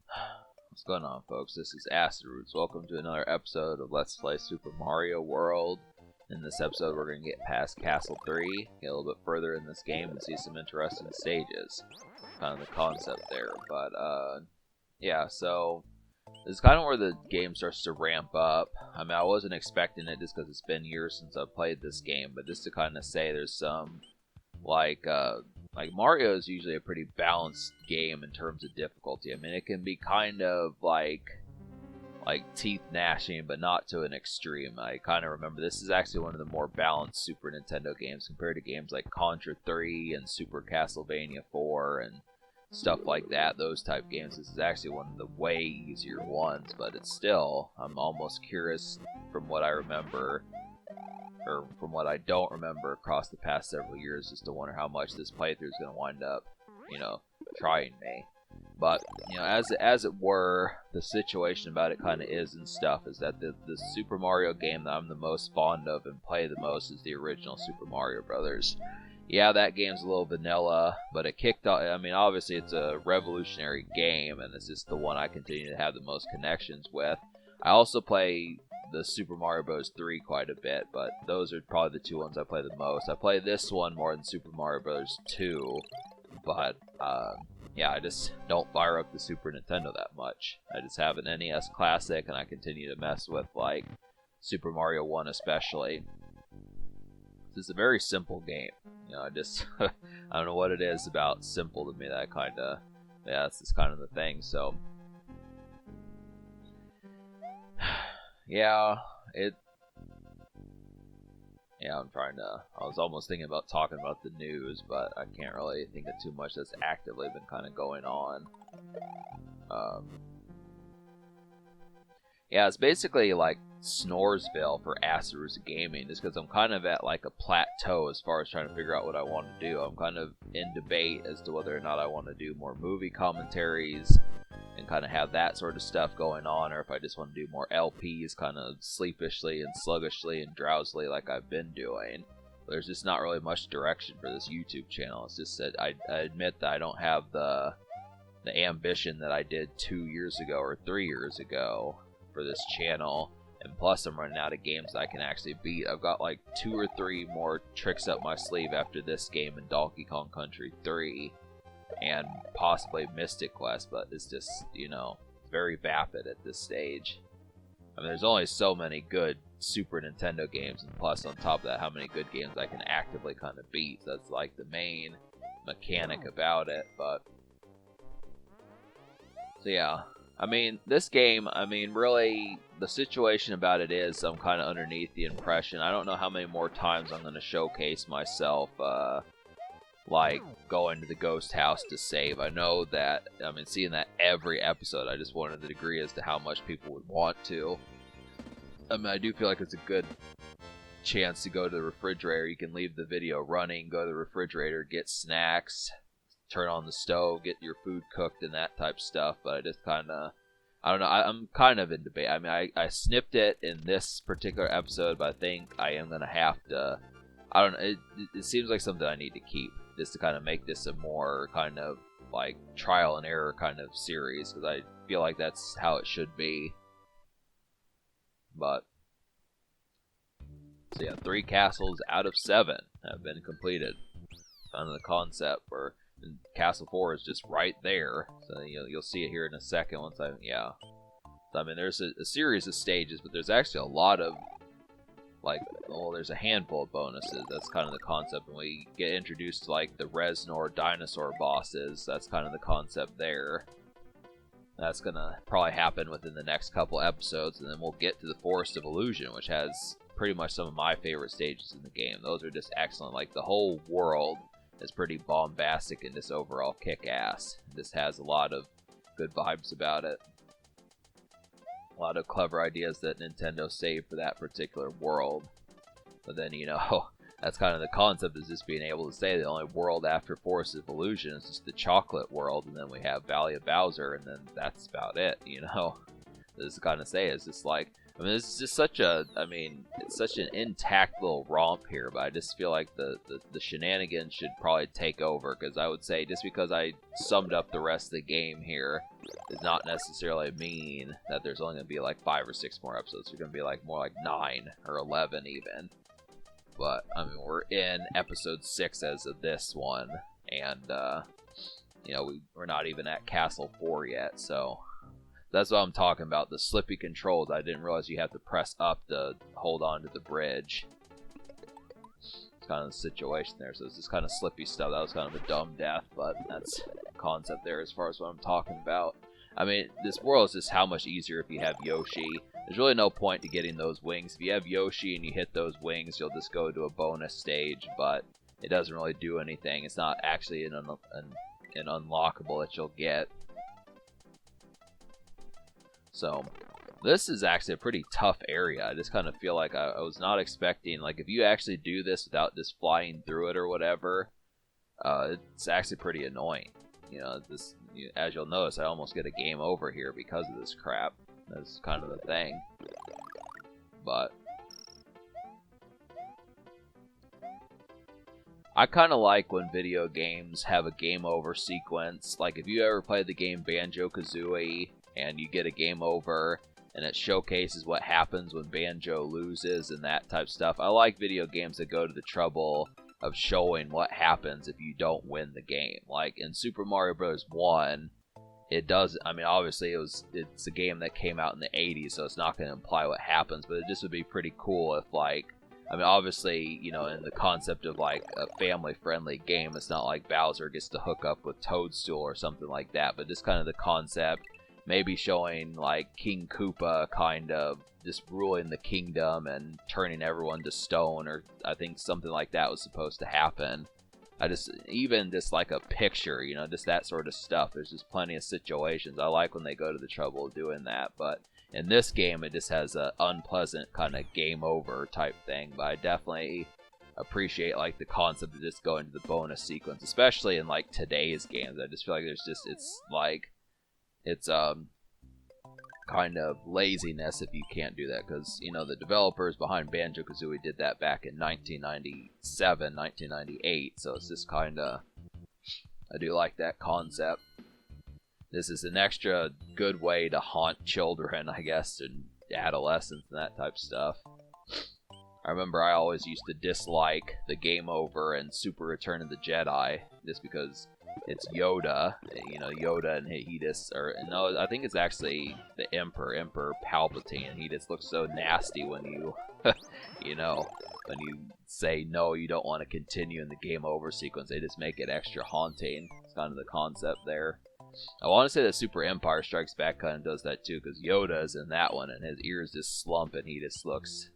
What's going on, folks? This is Acid Roots. Welcome to another episode of Let's Play Super Mario World. In this episode, we're going to get past Castle 3, get a little bit further in this game, and see some interesting stages. Kind of the concept there. But, yeah, so this is kind of where the game starts to ramp up. I mean, I wasn't expecting it just because it's been years since I've played this game, but just to kind of say there's some, like Mario is usually a pretty balanced game in terms of difficulty. I mean, it can be kind of like teeth gnashing, but not to an extreme. I kind of remember this is actually one of the more balanced Super Nintendo games compared to games like Contra 3 and Super Castlevania 4 and stuff like that. Those type games. This is actually one of the way easier ones, but it's still, I'm almost curious from what I remember, or from what I don't remember across the past several years, just to wonder how much this playthrough is going to wind up, trying me. But, as it were, the situation about it kind of is and stuff, is that the Super Mario game that I'm the most fond of and play the most is the original Super Mario Brothers. Yeah, that game's a little vanilla, but it kicked off, I mean, obviously it's a revolutionary game, and it's just the one I continue to have the most connections with. I also play the Super Mario Bros. 3 quite a bit, but those are probably the two ones I play the most. I play this one more than Super Mario Bros. 2, but, yeah, I just don't fire up the Super Nintendo that much. I just have an NES Classic, and I continue to mess with, like, Super Mario 1 especially. It's a very simple game. I just, I don't know what it is about simple to me that that's just kind of the thing, so. Yeah, I was almost thinking about talking about the news, but I can't really think of too much that's actively been kind of going on. Yeah, it's basically like Snoresville for Acid Roots Gaming, just because I'm kind of at like a plateau as far as trying to figure out what I want to do. I'm kind of in debate as to whether or not I want to do more movie commentaries and kind of have that sort of stuff going on, or if I just want to do more LPs kind of sleepishly and sluggishly and drowsily like I've been doing. There's just not really much direction for this YouTube channel. It's just that I admit that I don't have the ambition that I did 2 years ago or 3 years ago for this channel, and plus I'm running out of games that I can actually beat. I've got like 2 or 3 more tricks up my sleeve after this game and Donkey Kong Country 3 and possibly Mystic Quest, but it's just, very vapid at this stage. I mean, there's only so many good Super Nintendo games, and plus on top of that, how many good games I can actively kind of beat. So that's like the main mechanic about it, but so yeah. I mean, this game, really, the situation about it is I'm kind of underneath the impression. I don't know how many more times I'm going to showcase myself, like, going to the ghost house to save. I know that, seeing that every episode, I just wanted the degree as to how much people would want to. I do feel like it's a good chance to go to the refrigerator. You can leave the video running, go to the refrigerator, get snacks, turn on the stove, get your food cooked and that type stuff, but I just kind of, I don't know, I'm kind of in debate. I snipped it in this particular episode, but I think I am going to have to, I don't know, it seems like something I need to keep, just to kind of make this a more kind of, like, trial and error kind of series, because I feel like that's how it should be. But, so yeah, 3 castles out of 7 have been completed. Kind of the concept where and Castle 4 is just right there, so you'll see it here in a second once So, there's a series of stages, but there's actually a lot of, there's a handful of bonuses. That's kind of the concept. When we get introduced to, like, the Reznor dinosaur bosses, that's kind of the concept there. That's gonna probably happen within the next couple episodes, and then we'll get to the Forest of Illusion, which has pretty much some of my favorite stages in the game. Those are just excellent. Like, the whole world is pretty bombastic and just overall kick-ass. This has a lot of good vibes about it. A lot of clever ideas that Nintendo saved for that particular world. But then, that's kind of the concept, is just being able to say the only world after Forest of Illusion is just the chocolate world, and then we have Valley of Bowser, and then that's about it, This is kind of say, it's just like, I mean, this is just such a, it's such an intact little romp here, but I just feel like the shenanigans should probably take over, because I would say just because I summed up the rest of the game here does not necessarily mean that there's only going to be like 5 or 6 more episodes. There's going to be like more like 9 or 11 even. But, I mean, we're in episode 6 as of this one, and, you know, we're not even at Castle 4 yet, so that's what I'm talking about. The slippy controls. I didn't realize you have to press up to hold on to the bridge. It's kind of the situation there. So it's just kind of slippy stuff. That was kind of a dumb death, but that's the concept there as far as what I'm talking about. I mean, this world is just how much easier if you have Yoshi. There's really no point to getting those wings. If you have Yoshi and you hit those wings, you'll just go to a bonus stage, but it doesn't really do anything. It's not actually an unlockable that you'll get. So, this is actually a pretty tough area. I just kind of feel like I was not expecting, like, if you actually do this without just flying through it or whatever, it's actually pretty annoying. You know, as you'll notice, I almost get a game over here because of this crap. That's kind of the thing. But I kind of like when video games have a game over sequence. Like, if you ever played the game Banjo-Kazooie, and you get a game over, and it showcases what happens when Banjo loses and that type of stuff. I like video games that go to the trouble of showing what happens if you don't win the game. Like in Super Mario Bros. 1, it does, I mean, obviously it's a game that came out in the 80s, so it's not going to imply what happens, but it just would be pretty cool if, like, I mean, obviously, you know, in the concept of, like, a family-friendly game, it's not like Bowser gets to hook up with Toadstool or something like that, but just kind of the concept. Maybe showing, like, King Koopa kind of just ruling the kingdom and turning everyone to stone, or I think something like that was supposed to happen. Even just like a picture, you know, just that sort of stuff. There's just plenty of situations. I like when they go to the trouble of doing that, but in this game, it just has an unpleasant kind of game over type thing, but I definitely appreciate, like, the concept of just going to the bonus sequence, especially in, like, today's games. I just feel like it's kind of laziness if you can't do that, because, you know, the developers behind Banjo-Kazooie did that back in 1997, 1998, so it's just kind of, I do like that concept. This is an extra good way to haunt children, I guess, and adolescents and that type of stuff. I remember I always used to dislike the game over and Super Return of the Jedi, just because it's Yoda, you know, Yoda and he just, or no, I think it's actually the Emperor Palpatine, and he just looks so nasty when you, you know, when you say no, you don't want to continue in the game over sequence. They just make it extra haunting. It's kind of the concept there. I want to say that Super Empire Strikes Back kind of does that too, because Yoda is in that one, and his ears just slump, and he just looks,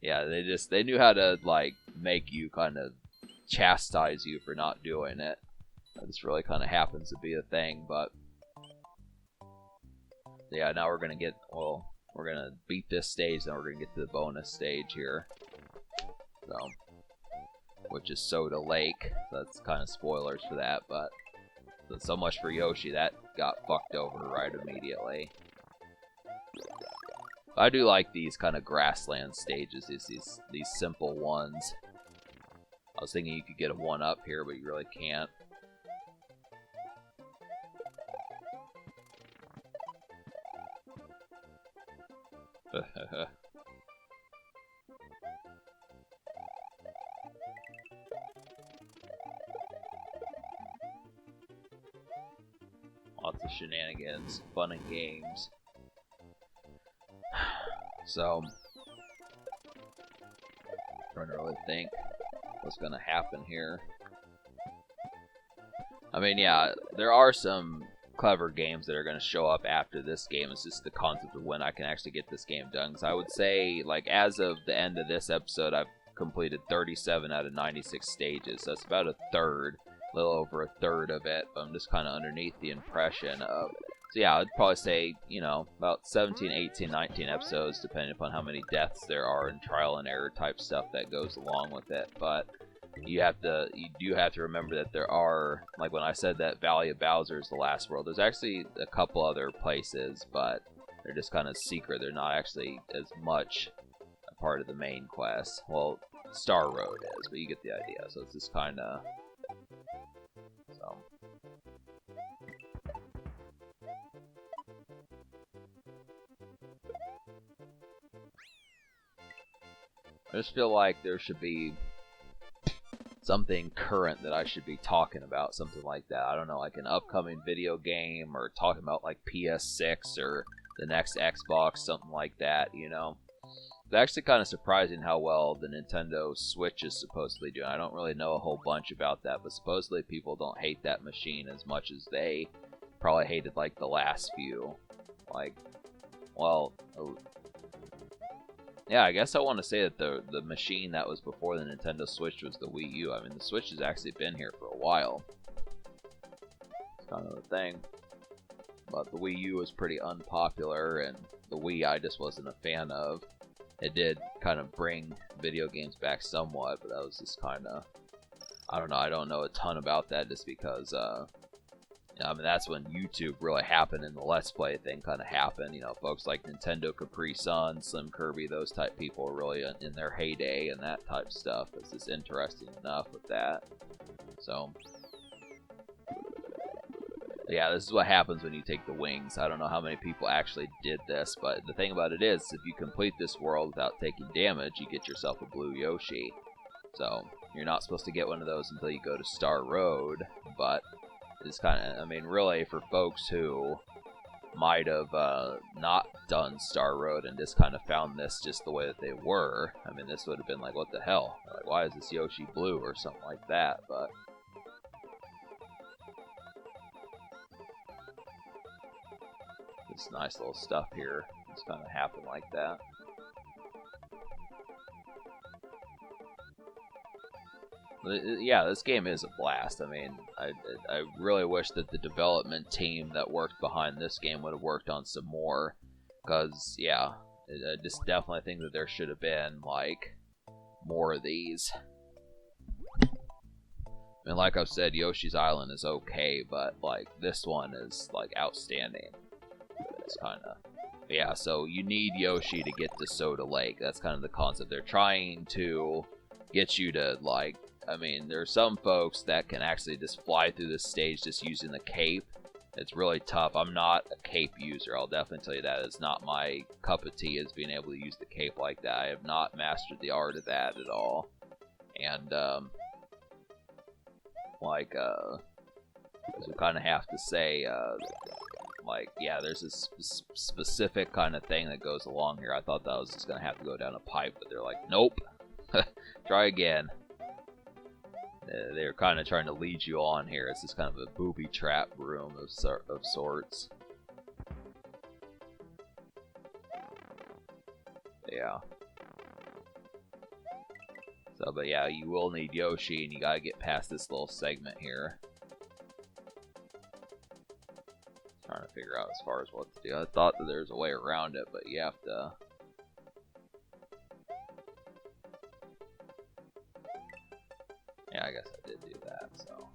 yeah, they knew how to, like, make you kind of chastise you for not doing it. This really kind of happens to be a thing, but yeah, now we're gonna beat this stage, then we're gonna get to the bonus stage here, so, which is Soda Lake. So that's kind of spoilers for that, but so much for Yoshi. That got fucked over right immediately. I do like these kind of grassland stages, these simple ones. I was thinking you could get a 1-up here, but you really can't. Lots of shenanigans, fun and games. So, trying to really think what's gonna happen here. I mean, yeah, there are some clever games that are going to show up after this game. It's just the concept of when I can actually get this game done. So I would say, like, as of the end of this episode, I've completed 37 out of 96 stages. So that's about a third, a little over a third of it. But I'm just kind of underneath the impression of, so yeah, I'd probably say, you know, about 17, 18, 19 episodes, depending upon how many deaths there are and trial and error type stuff that goes along with it. But you do have to remember that there are, like when I said that Valley of Bowser is the last world, there's actually a couple other places, but They're just kind of secret. They're not actually as much a part of the main quest. Well, Star Road is, but you get the idea. So it's just kind of... So... I just feel like there should be something current that I should be talking about, something like that. I don't know, like an upcoming video game, or talking about like PS6 or the next Xbox, something like that, you know? It's actually kind of surprising how well the Nintendo Switch is supposedly doing. I don't really know a whole bunch about that, but supposedly people don't hate that machine as much as they probably hated like the last few. Like, well... Yeah, I guess I want to say that the machine that was before the Nintendo Switch was the Wii U. I mean, the Switch has actually been here for a while. It's kind of the thing. But the Wii U was pretty unpopular, and the Wii I just wasn't a fan of. It did kind of bring video games back somewhat, but that was just kind of... I don't know, I don't know a ton about that just because... I mean, that's when YouTube really happened and the Let's Play thing kind of happened. You know, folks like Nintendo Capri Sun, Slim Kirby, those type people were really in their heyday, and that type of stuff. It's just interesting enough with that. So, yeah, this is what happens when you take the wings. I don't know how many people actually did this, but the thing about it is, if you complete this world without taking damage, you get yourself a blue Yoshi. So, you're not supposed to get one of those until you go to Star Road, but... It's kind of, I mean, really, for folks who might have not done Star Road and just kind of found this just the way that they were, I mean, this would have been like, what the hell? Like, why is this Yoshi blue or something like that? But this nice little stuff here just kind of happened like that. Yeah, this game is a blast. I mean, I really wish that the development team that worked behind this game would have worked on some more. Because, yeah, I just definitely think that there should have been, like, more of these. I mean, like I've said, Yoshi's Island is okay, but, like, this one is, like, outstanding. It's kind of... Yeah, so you need Yoshi to get to Soda Lake. That's kind of the concept. They're trying to get you to, like... I mean, there are some folks that can actually just fly through this stage just using the cape. It's really tough. I'm not a cape user. I'll definitely tell you that. It's not my cup of tea is being able to use the cape like that. I have not mastered the art of that at all. And, like, we kind of have to say, like, yeah, there's this specific kind of thing that goes along here. I thought that was just going to have to go down a pipe, but they're like, nope. Try again. They're kind of trying to lead you on here. It's just kind of a booby trap room of sorts. Yeah. So, but yeah, you will need Yoshi, and you gotta get past this little segment here. Trying to figure out as far as what to do. I thought that there's a way around it, but you have to... Yeah, I guess I did do that, so...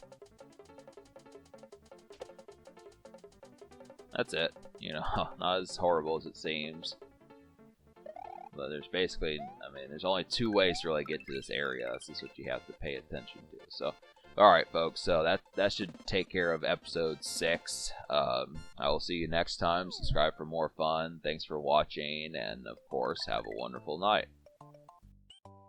That's it. You know, not as horrible as it seems. But there's basically, I mean, there's only two ways to really get to this area. This is what you have to pay attention to. So, alright folks, so that should take care of episode 6. I will see you next time. Subscribe for more fun. Thanks for watching, and of course, have a wonderful night.